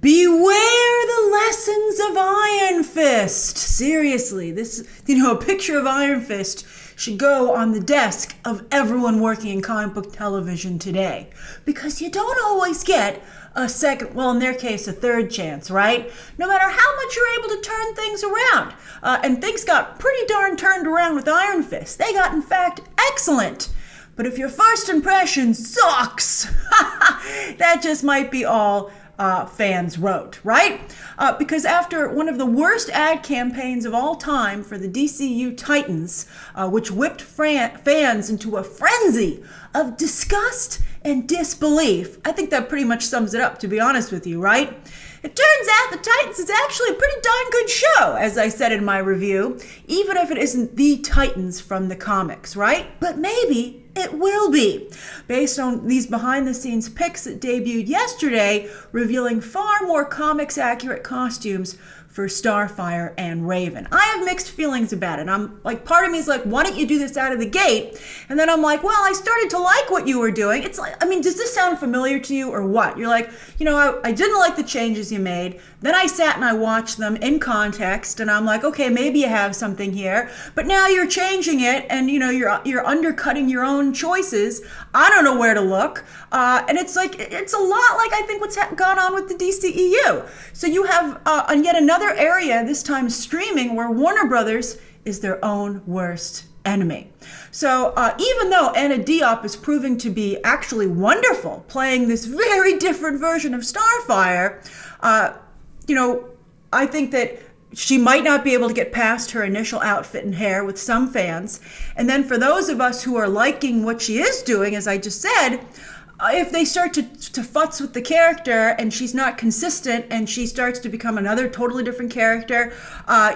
Beware the lessons of Iron Fist. Seriously, a picture of Iron Fist should go on the desk of everyone working in comic book television today. Because you don't always get a second, well, in their case, a third chance, right? No matter how much you're able to turn things around. And things got pretty darn turned around with Iron Fist. They got, in fact, excellent. But if your first impression sucks, that just might be all fans wrote, right? Because after one of the worst ad campaigns of all time for the DCU Titans, which whipped fans into a frenzy of disgust and disbelief, I think that pretty much sums it up, to be honest with you, right? It turns out the Titans is actually a pretty darn good show, as I said in my review, even if it isn't the Titans from the comics, right? But maybe it will be, based on these behind-the-scenes pics that debuted yesterday, revealing far more comics-accurate costumes for Starfire and Raven. I have mixed feelings about it. I'm like, part of me is like, why don't you do this out of the gate? And then I'm like, well, I started to like what you were doing. It's like, I mean, does this sound familiar to you or what? You're like, I didn't like the changes you made. Then I sat and I watched them in context, and I'm like, okay, maybe you have something here, but now you're changing it, and you're undercutting your own choices. I don't know where to look, and it's like, it's a lot like I think what's gone on with the DCEU. So you have yet another area, this time streaming, where Warner Brothers is their own worst enemy. So even though Anna Diop is proving to be actually wonderful, playing this very different version of Starfire, I think that she might not be able to get past her initial outfit and hair with some fans. And then for those of us who are liking what she is doing, as I just said, if they start to futz with the character and she's not consistent and she starts to become another totally different character,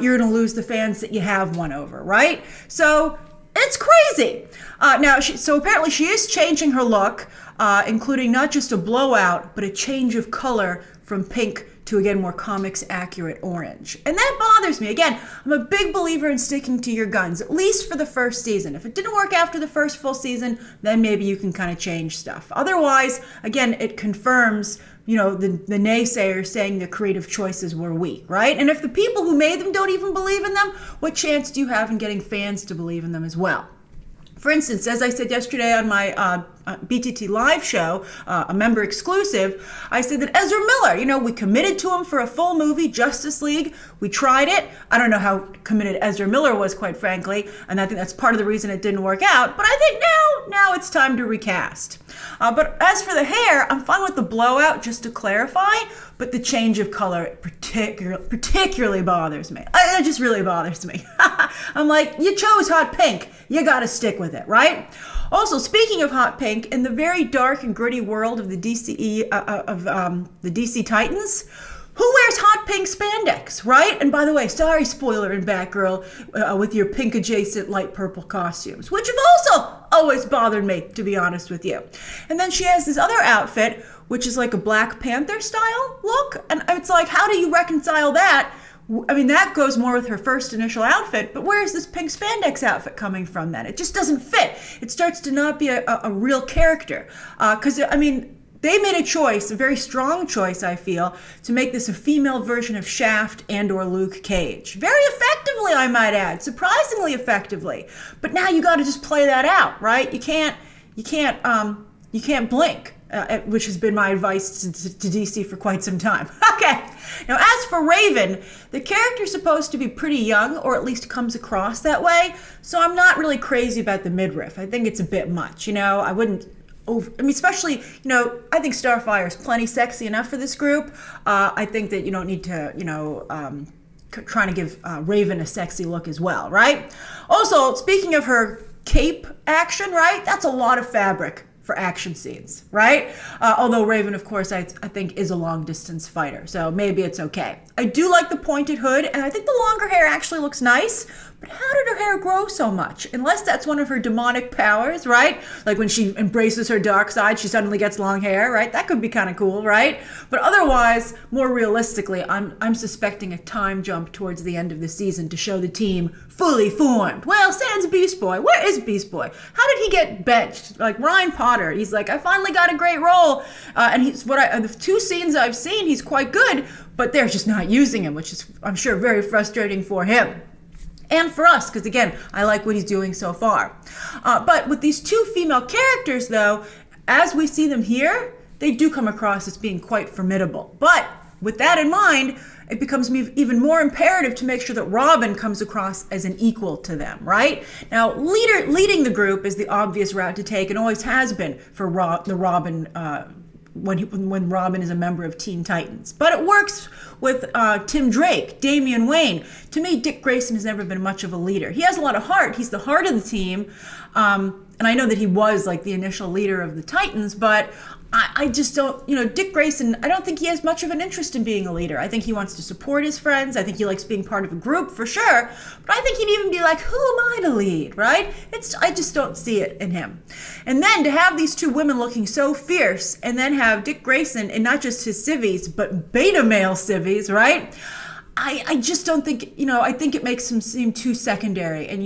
you're going to lose the fans that you have won over, right? So it's crazy. So apparently she is changing her look, including not just a blowout, but a change of color from pink to, again, more comics accurate orange. And that bothers me. Again, I'm a big believer in sticking to your guns, at least for the first season. If it didn't work after the first full season, then maybe you can kind of change stuff. Otherwise, again, it confirms, the naysayers saying the creative choices were weak, right? And if the people who made them don't even believe in them, what chance do you have in getting fans to believe in them as well? For instance, as I said yesterday on my BTT live show, a member exclusive, I said that Ezra Miller, we committed to him for a full movie, Justice League. We tried it. I don't know how committed Ezra Miller was, quite frankly, and I think that's part of the reason it didn't work out. But I think now it's time to recast. But as for the hair, I'm fine with the blowout, just to clarify, but the change of color particularly bothers me. It just really bothers me. I'm like, you chose hot pink. You got to stick with it, right? Also, speaking of hot pink, in the very dark and gritty world of the DC Titans, who wears hot pink spandex, right? And by the way, sorry, spoiler in Batgirl with your pink adjacent light purple costumes, which have also always bothered me, to be honest with you. And then she has this other outfit, which is like a Black Panther style look. And it's like, how do you reconcile that? I mean, that goes more with her first initial outfit, but where is this pink spandex outfit coming from then? It just doesn't fit. It starts to not be a real character. Because, they made a choice, a very strong choice, I feel, to make this a female version of Shaft and or Luke Cage. Very effectively, I might add. Surprisingly effectively. But now you got to just play that out, right? You can't blink. Which has been my advice to DC for quite some time. Okay, now as for Raven, the character's supposed to be pretty young, or at least comes across that way, so I'm not really crazy about the midriff. I think it's a bit much, I wouldn't, especially, I think Starfire is plenty sexy enough for this group. I think that you don't need to, trying to give Raven a sexy look as well, right? Also, speaking of her cape action, right, that's a lot of fabric for action scenes, right? Although Raven, of course, I think is a long-distance fighter, so maybe it's okay. I do like the pointed hood, and I think the longer hair actually looks nice, But how did her hair grow so much? Unless that's one of her demonic powers, right? Like when she embraces her dark side, she suddenly gets long hair, right? That could be kind of cool, right? But otherwise, more realistically, I'm suspecting a time jump towards the end of the season to show the team fully formed. Well, sans Beast Boy. Where is Beast Boy? How did he get benched? Like Ryan Potter, he's like, I finally got a great role, and he's the 2 scenes I've seen, he's quite good, but they're just not using him, which is, I'm sure, very frustrating for him. And for us, because again, I like what he's doing so far. But with these 2 female characters, though, as we see them here, they do come across as being quite formidable. But with that in mind, it becomes even more imperative to make sure that Robin comes across as an equal to them, right? Now, leading the group is the obvious route to take and always has been for the Robin when Robin is a member of Teen Titans. But it works with Tim Drake, Damian Wayne. To me, Dick Grayson has never been much of a leader. He has a lot of heart. He's the heart of the team. And I know that he was like the initial leader of the Titans, but I just don't, Dick Grayson, I don't think he has much of an interest in being a leader. I think he wants to support his friends. I think he likes being part of a group for sure. But I think he'd even be like, who am I to lead, right? I just don't see it in him. And then to have these 2 women looking so fierce and then have Dick Grayson and not just his civvies, but beta male civvies, right? I just don't think, I think it makes him seem too secondary. And,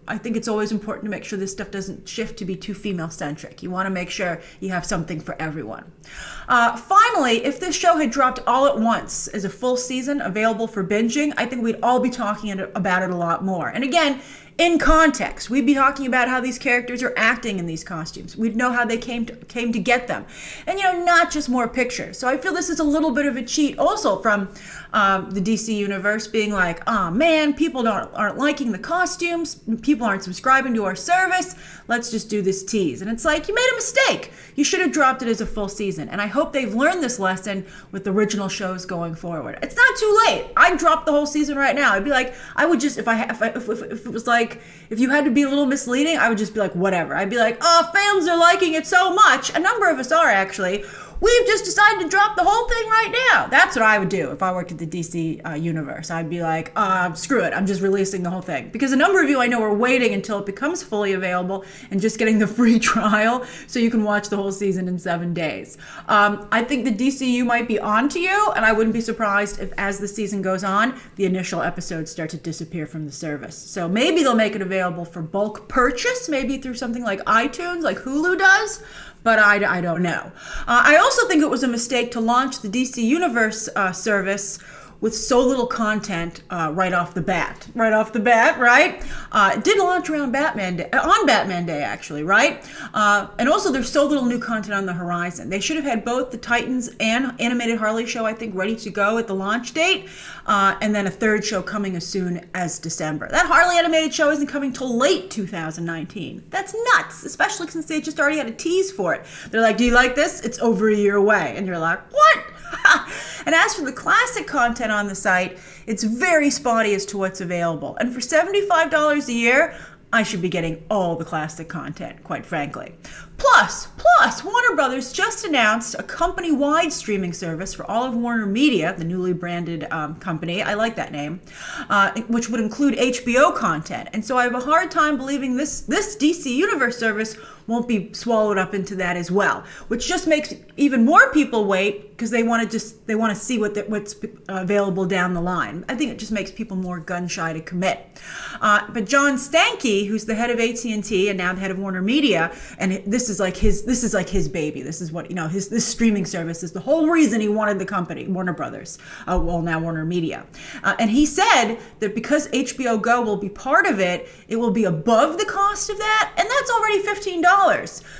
I think it's always important to make sure this stuff doesn't shift to be too female-centric. You want to make sure you have something for everyone. Finally, if this show had dropped all at once as a full season available for binging, I think we'd all be talking about it a lot more. And again, in context, we'd be talking about how these characters are acting in these costumes. We'd know how they came to get them. And, not just more pictures. So I feel this is a little bit of a cheat also from the DC universe being like, oh man, people aren't liking the costumes. People aren't subscribing to our service. Let's just do this tease. And it's like, you made a mistake. You should have dropped it as a full season. And I hope they've learned this lesson with original shows going forward. It's not too late. I'd drop the whole season right now. I'd be like, I would just, if it was like, if you had to be a little misleading, I would just be like, whatever. I'd be like, oh, fans are liking it so much. A number of us are actually. We've just decided to drop the whole thing right now. That's what I would do if I worked at the DC universe. I'd be like, screw it. I'm just releasing the whole thing. Because a number of you I know are waiting until it becomes fully available and just getting the free trial so you can watch the whole season in 7 days. I think the DCU might be on to you, and I wouldn't be surprised if as the season goes on, the initial episodes start to disappear from the service. So maybe they'll make it available for bulk purchase, maybe through something like iTunes, like Hulu does. But I don't know. I also think it was a mistake to launch the DC Universe service with so little content right off the bat. Right? It did launch around Batman Day, on Batman Day, actually, right? And also, there's so little new content on the horizon. They should have had both the Titans and Animated Harley show, I think, ready to go at the launch date, and then a third show coming as soon as December. That Harley animated show isn't coming till late 2019. That's nuts, especially since they just already had a tease for it. They're like, do you like this? It's over a year away. And you're like, what? And as for the classic content on the site, it's very spotty as to what's available. And for $75 a year, I should be getting all the classic content, quite frankly. Plus, Warner Brothers just announced a company-wide streaming service for all of Warner Media, the newly branded company, I like that name, which would include HBO content. And so I have a hard time believing this DC Universe service won't be swallowed up into that as well, which just makes even more people wait because they want to see what's available down the line. I think it just makes people more gun shy to commit. But John Stankey, who's the head of AT&T and now the head of Warner Media, and this is like his baby. This is what this streaming service is the whole reason he wanted the company, Warner Brothers, now Warner Media. And he said that because HBO Go will be part of it, it will be above the cost of that, and that's already $15.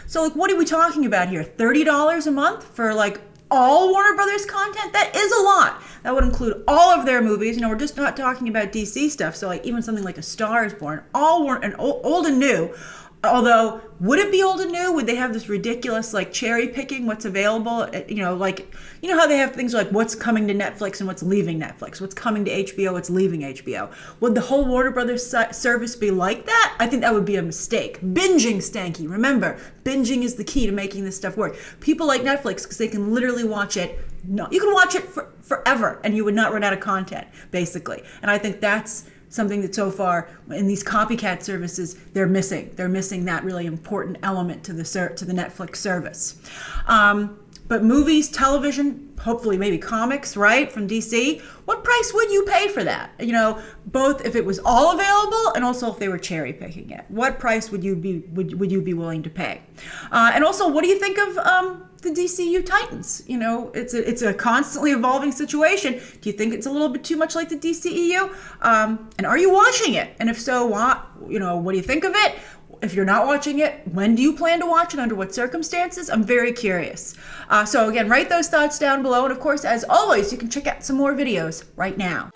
So like, what are we talking about here? $30 a month for like all Warner Brothers content? That is a lot. That would include all of their movies. We're just not talking about DC stuff. So like even something like A Star Is Born, old and new. Although, would it be old and new? Would they have this ridiculous like cherry picking what's available? How they have things like what's coming to Netflix and what's leaving Netflix, what's coming to HBO, what's leaving HBO. Would the whole Warner Brothers service be like that? I think that would be a mistake. Binging, Stanky. Remember, binging is the key to making this stuff work. People like Netflix because they can literally watch it. No, you can watch it forever and you would not run out of content, basically. And I think that's something that so far in these copycat services they're missing. They're missing that really important element to the Netflix service. But movies, television, hopefully maybe comics, right, from DC, what price would you pay for that? You know, both if it was all available and also if they were cherry picking it. What price would you be willing to pay? And also, what do you think of the DCU Titans? You know, it's a constantly evolving situation. Do you think it's a little bit too much like the DCEU? And are you watching it? And if so, what do you think of it? If you're not watching it, when do you plan to watch it? Under what circumstances? I'm very curious. So again, write those thoughts down below. And of course, as always, you can check out some more videos right now.